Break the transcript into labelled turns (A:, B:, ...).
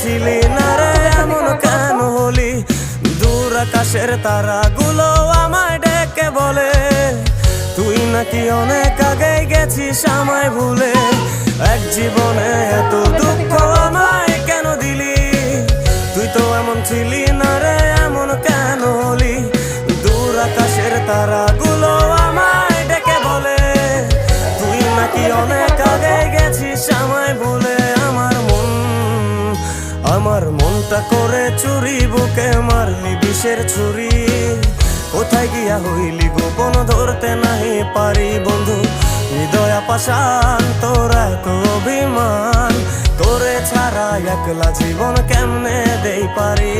A: ছিলি না রে এমন কেন হলি? দূর আকাশের তারাগুলো আমায় ডেকে বলে তুই নাকি অনেক আগে গেছিস আমায় ভুলে। এক জীবনে এত দুঃখ আমায় কেন দিলি? তুই তো এমন ছিলি না রে এমন কেন হলি? দূর আকাশের তারাগুলো আমায় ডেকে বলে তুই নাকি অনেক আগে গেছিস আমায় ভুলে। আমার মনটা করে চুরি, বুকে মারলি বিষের ছুরি। কোথায় গিয়া হইলি গোপন ধরতে নাহি পারি বন্ধু। হৃদয় পাষাণ তোর এত অভিমান, তোরে ছাড়া একলা জীবন কেমনে দেই পারি?